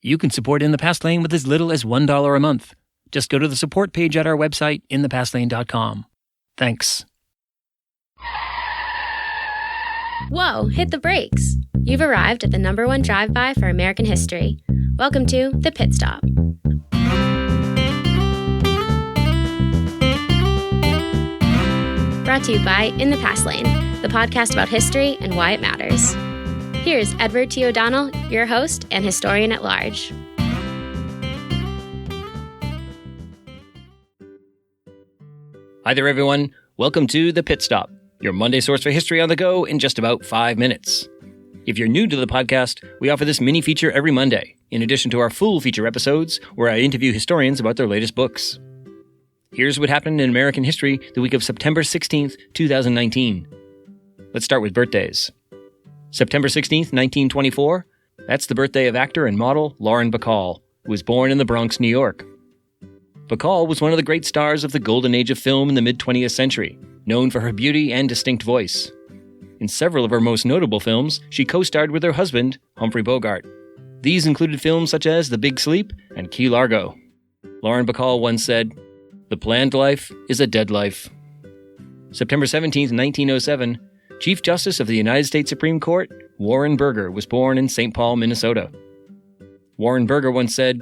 You can support In the Past Lane with as little as $1 a month. Just go to the support page at our website, inthepastlane.com. Thanks. Whoa, hit the brakes. You've arrived at the #1 drive-by for American history. Welcome to The Pit Stop. Brought to you by In the Past Lane, the podcast about history and why it matters. Here's Edward T. O'Donnell, your host and historian at large. Hi there, everyone. Welcome to The Pit Stop, your Monday source for history on the go in just about 5 minutes. If you're new to the podcast, we offer this mini feature every Monday, in addition to our full feature episodes, where I interview historians about their latest books. Here's what happened in American history the week of September 16th, 2019. Let's start with birthdays. September 16th, 1924, that's the birthday of actor and model Lauren Bacall, who was born in the Bronx, New York. Bacall was one of the great stars of the golden age of film in the mid-20th century, known for her beauty and distinct voice. In several of her most notable films, she co-starred with her husband, Humphrey Bogart. These included films such as The Big Sleep and Key Largo. Lauren Bacall once said, "The planned life is a dead life." September 17th, 1907, Chief Justice of the United States Supreme Court, Warren Burger, was born in St. Paul, Minnesota. Warren Burger once said,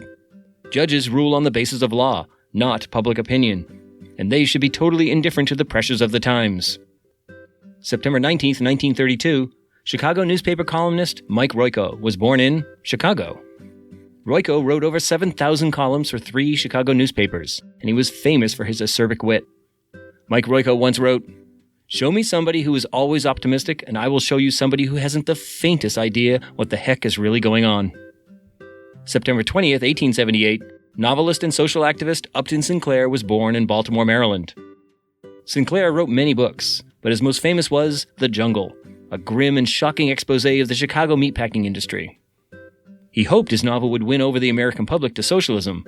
"Judges rule on the basis of law, not public opinion, and they should be totally indifferent to the pressures of the times." September 19th, 1932, Chicago newspaper columnist Mike Royko was born in Chicago. Royko wrote over 7,000 columns for 3 Chicago newspapers, and he was famous for his acerbic wit. Mike Royko once wrote, "Show me somebody who is always optimistic, and I will show you somebody who hasn't the faintest idea what the heck is really going on." September 20th, 1878, novelist and social activist Upton Sinclair was born in Baltimore, Maryland. Sinclair wrote many books, but his most famous was The Jungle, a grim and shocking exposé of the Chicago meatpacking industry. He hoped his novel would win over the American public to socialism.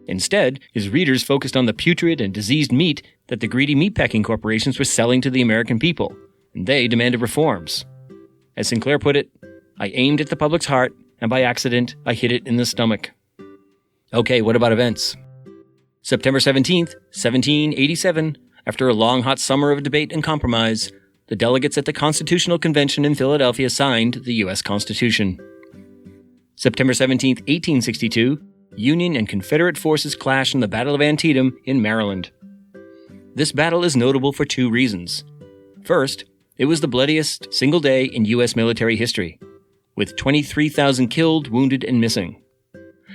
Instead, his readers focused on the putrid and diseased meat that the greedy meatpacking corporations were selling to the American people, and they demanded reforms. As Sinclair put it, "I aimed at the public's heart, and by accident, I hit it in the stomach." Okay, what about events? September 17th, 1787, after a long hot summer of debate and compromise, the delegates at the Constitutional Convention in Philadelphia signed the U.S. Constitution. September 17th, 1862, Union and Confederate forces clashed in the Battle of Antietam in Maryland. This battle is notable for 2 reasons. First, it was the bloodiest single day in U.S. military history, with 23,000 killed, wounded, and missing.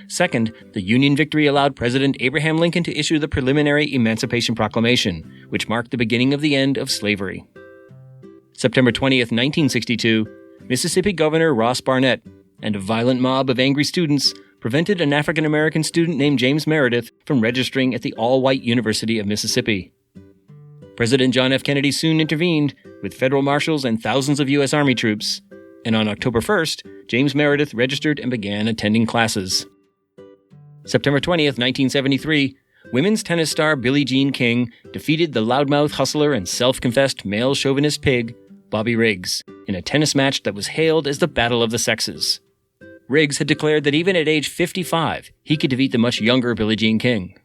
Second, the Union victory allowed President Abraham Lincoln to issue the preliminary Emancipation Proclamation, which marked the beginning of the end of slavery. September 20th, 1962, Mississippi Governor Ross Barnett and a violent mob of angry students prevented an African-American student named James Meredith from registering at the all-white University of Mississippi. President John F. Kennedy soon intervened with federal marshals and thousands of U.S. Army troops, and on October 1st, James Meredith registered and began attending classes. September 20th, 1973, women's tennis star Billie Jean King defeated the loudmouth hustler and self-confessed male chauvinist pig, Bobby Riggs, in a tennis match that was hailed as the Battle of the Sexes. Riggs had declared that even at age 55, he could defeat the much younger Billie Jean King.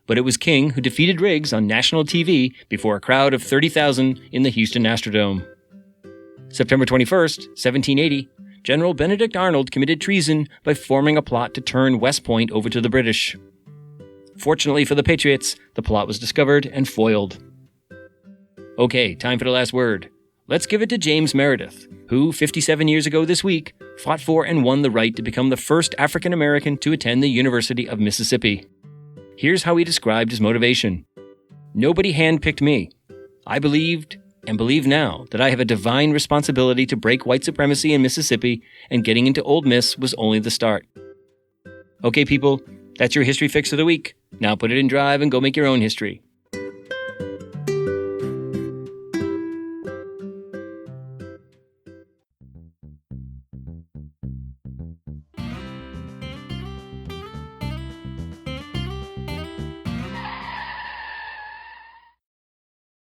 But it was King who defeated Riggs on national TV before a crowd of 30,000 in the Houston Astrodome. September 21st, 1780, General Benedict Arnold committed treason by forming a plot to turn West Point over to the British. Fortunately for the Patriots, the plot was discovered and foiled. Okay, time for the last word. Let's give it to James Meredith, who, 57 years ago this week, fought for and won the right to become the first African American to attend the University of Mississippi. Here's how he described his motivation. "Nobody handpicked me. I believed, and believe now, that I have a divine responsibility to break white supremacy in Mississippi, and getting into Ole Miss was only the start." Okay, people, that's your history fix of the week. Now put it in drive and go make your own history.